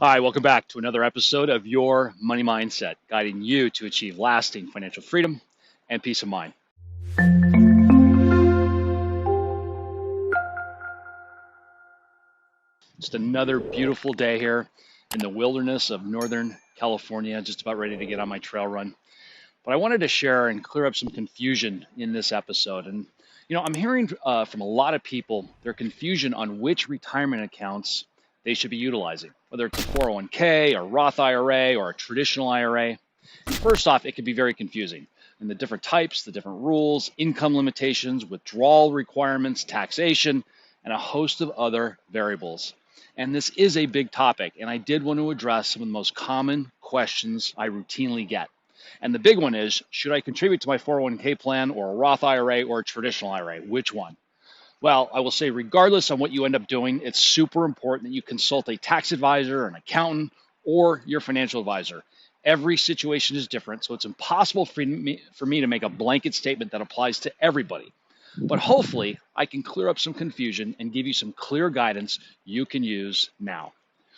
Hi, welcome back to another episode of Your Money Mindset, guiding you to achieve lasting financial freedom and peace of mind. Just another beautiful day here in the wilderness of Northern California, just about ready to get on my trail run. But I wanted to share and clear up some confusion in this episode. And, I'm hearing from a lot of people their confusion on which retirement accounts they should be utilizing, whether it's a 401k, or Roth IRA, or a traditional IRA. And first off, it can be very confusing. And the different types, the different rules, income limitations, withdrawal requirements, taxation, and a host of other variables. And this is a big topic, and I did want to address some of the most common questions I routinely get. And the big one is, should I contribute to my 401k plan or a Roth IRA or a traditional IRA? Which one? Well, I will say regardless on what you end up doing, it's super important that you consult a tax advisor, an accountant, or your financial advisor. Every situation is different, so it's impossible for me to make a blanket statement that applies to everybody. But hopefully, I can clear up some confusion and give you some clear guidance you can use now.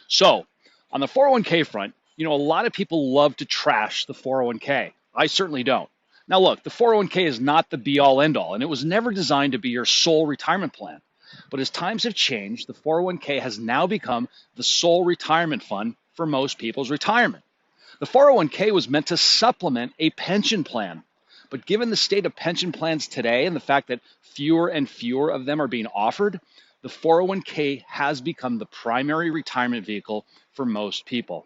So, on the 401k front, a lot of people love to trash the 401k. I certainly don't. Now look, the 401k is not the be-all end-all, and it was never designed to be your sole retirement plan. But as times have changed, the 401k has now become the sole retirement fund for most people's retirement. The 401k was meant to supplement a pension plan. But given the state of pension plans today and the fact that fewer and fewer of them are being offered, the 401k has become the primary retirement vehicle for most people.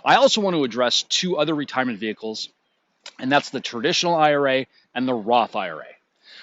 I also want to address two other retirement vehicles, and that's the traditional IRA and the Roth IRA.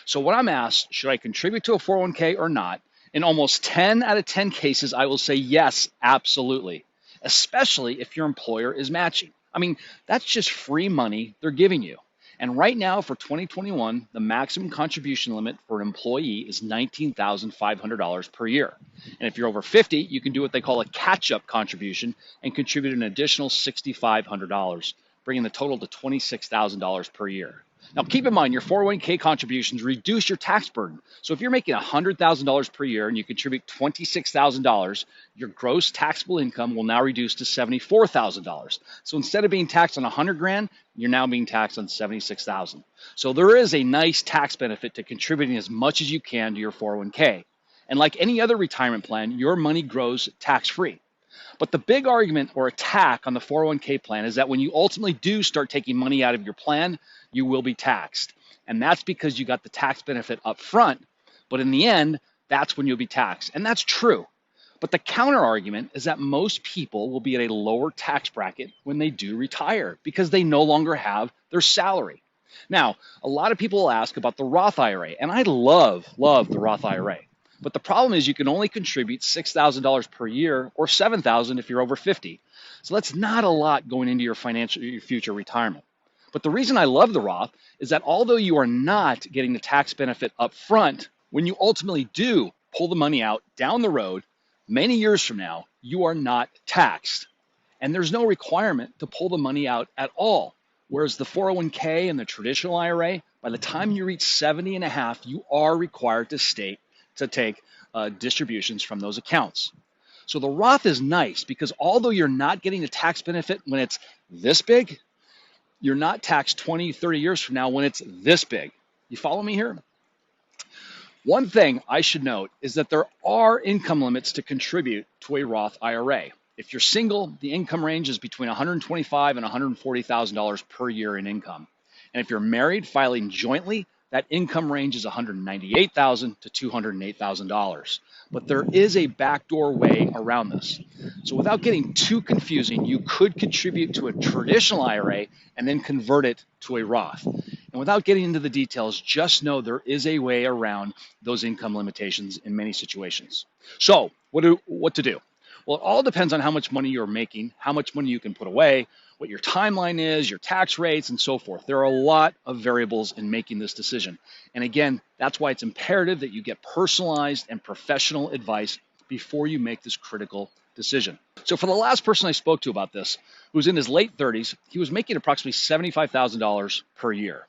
So when I'm asked, should I contribute to a 401k or not, in almost 10 out of 10 cases, I will say yes, absolutely, especially if your employer is matching. I mean, that's just free money they're giving you. And right now for 2021, the maximum contribution limit for an employee is $19,500 per year. And if you're over 50, you can do what they call a catch-up contribution and contribute an additional $6,500, bringing the total to $26,000 per year. Now, keep in mind, your 401k contributions reduce your tax burden. So if you're making $100,000 per year and you contribute $26,000, your gross taxable income will now reduce to $74,000. So instead of being taxed on $100,000, you're now being taxed on $76,000. So there is a nice tax benefit to contributing as much as you can to your 401k. And like any other retirement plan, your money grows tax-free. But the big argument or attack on the 401k plan is that when you ultimately do start taking money out of your plan, you will be taxed. And that's because you got the tax benefit up front, but in the end, that's when you'll be taxed. And that's true. But the counter argument is that most people will be at a lower tax bracket when they do retire because they no longer have their salary. Now, a lot of people will ask about the Roth IRA, and I love the Roth IRA. But the problem is you can only contribute $6,000 per year or $7,000 if you're over 50. So that's not a lot going into your future retirement. But the reason I love the Roth is that although you are not getting the tax benefit up front, when you ultimately do pull the money out down the road, many years from now, you are not taxed. And there's no requirement to pull the money out at all. Whereas the 401k and the traditional IRA, by the time you reach 70 and a half, you are required to take distributions from those accounts. So the Roth is nice because although you're not getting the tax benefit when it's this big, you're not taxed 20, 30 years from now when it's this big. You follow me here? One thing I should note is that there are income limits to contribute to a Roth IRA. If you're single, the income range is between $125,000 and $140,000 per year in income. And if you're married, filing jointly, that income range is $198,000 to $208,000. But there is a backdoor way around this. So without getting too confusing, you could contribute to a traditional IRA and then convert it to a Roth. And without getting into the details, just know there is a way around those income limitations in many situations. So what to do? Well, it all depends on how much money you're making, how much money you can put away, what your timeline is, your tax rates, and so forth. There are a lot of variables in making this decision. And again, that's why it's imperative that you get personalized and professional advice before you make this critical decision. So for the last person I spoke to about this, who was in his late 30s, he was making approximately $75,000 per year.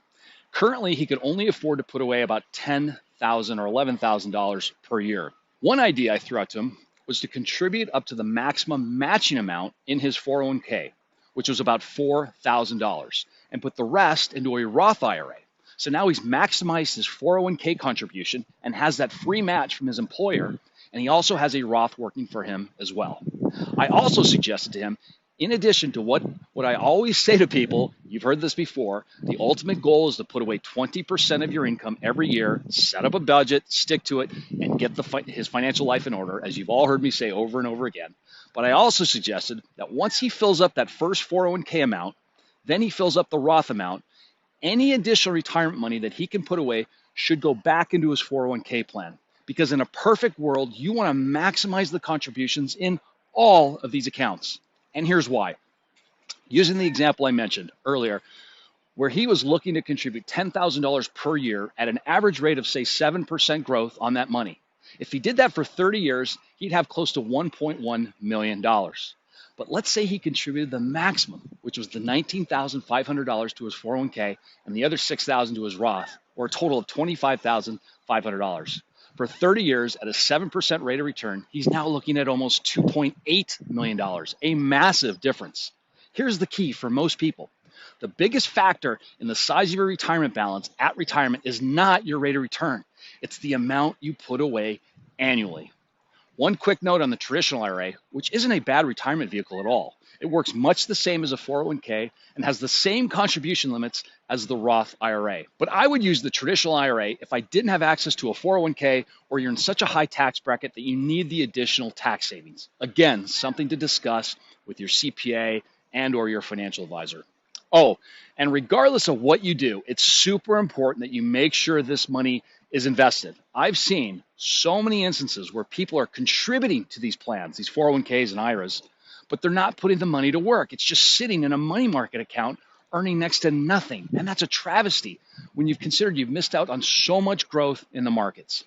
Currently, he could only afford to put away about $10,000 or $11,000 per year. One idea I threw out to him was to contribute up to the maximum matching amount in his 401k, which was about $4,000, and put the rest into a Roth IRA. So now he's maximized his 401k contribution and has that free match from his employer, and he also has a Roth working for him as well. I also suggested to him, in addition to what I always say to people, you've heard this before, the ultimate goal is to put away 20% of your income every year, set up a budget, stick to it, and get his financial life in order, as you've all heard me say over and over again. But I also suggested that once he fills up that first 401k amount, then he fills up the Roth amount, any additional retirement money that he can put away should go back into his 401k plan. Because in a perfect world, you want to maximize the contributions in all of these accounts. And here's why. Using the example I mentioned earlier, where he was looking to contribute $10,000 per year at an average rate of, say, 7% growth on that money. If he did that for 30 years, he'd have close to $1.1 million. But let's say he contributed the maximum, which was the $19,500 to his 401k and the other $6,000 to his Roth, or a total of $25,500. For 30 years at a 7% rate of return, he's now looking at almost $2.8 million, a massive difference. Here's the key for most people. The biggest factor in the size of your retirement balance at retirement is not your rate of return. It's the amount you put away annually. One quick note on the traditional IRA, which isn't a bad retirement vehicle at all. It works much the same as a 401k and has the same contribution limits as the Roth IRA. But I would use the traditional IRA if I didn't have access to a 401k or you're in such a high tax bracket that you need the additional tax savings. Again, something to discuss with your CPA and or your financial advisor. Oh, and regardless of what you do, it's super important that you make sure this money is invested. I've seen so many instances where people are contributing to these plans, these 401ks and IRAs, but they're not putting the money to work. It's just sitting in a money market account earning next to nothing. And that's a travesty when you've considered you've missed out on so much growth in the markets.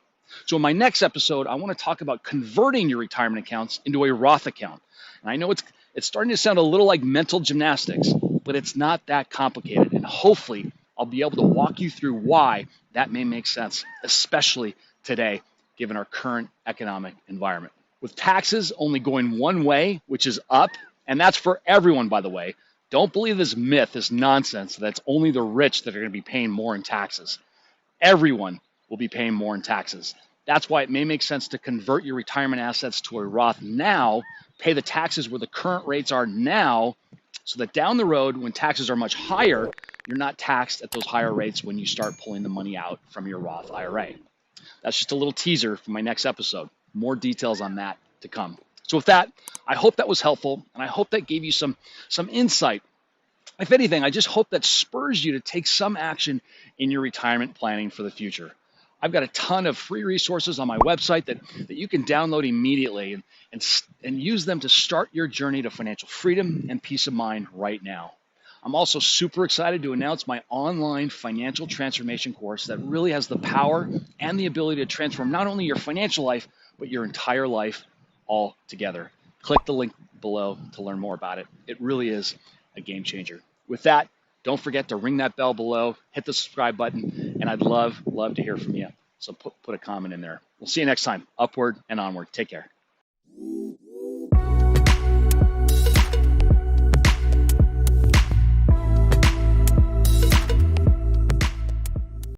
So in my next episode, I want to talk about converting your retirement accounts into a Roth account. And I know it's starting to sound a little like mental gymnastics, but it's not that complicated. And hopefully I'll be able to walk you through why that may make sense, especially today, given our current economic environment. With taxes only going one way, which is up, and that's for everyone, by the way. Don't believe this myth, this nonsense, that it's only the rich that are going to be paying more in taxes. Everyone will be paying more in taxes. That's why it may make sense to convert your retirement assets to a Roth now, pay the taxes where the current rates are now, so that down the road, when taxes are much higher, you're not taxed at those higher rates when you start pulling the money out from your Roth IRA. That's just a little teaser for my next episode. More details on that to come. So with that, I hope that was helpful, and I hope that gave you some insight. If anything, I just hope that spurs you to take some action in your retirement planning for the future. I've got a ton of free resources on my website that you can download immediately and use them to start your journey to financial freedom and peace of mind right now. I'm also super excited to announce my online financial transformation course that really has the power and the ability to transform not only your financial life, but your entire life all together. Click the link below to learn more about it. It really is a game changer. With that, don't forget to ring that bell below, hit the subscribe button, and I'd love to hear from you. So put a comment in there. We'll see you next time. Upward and onward. Take care.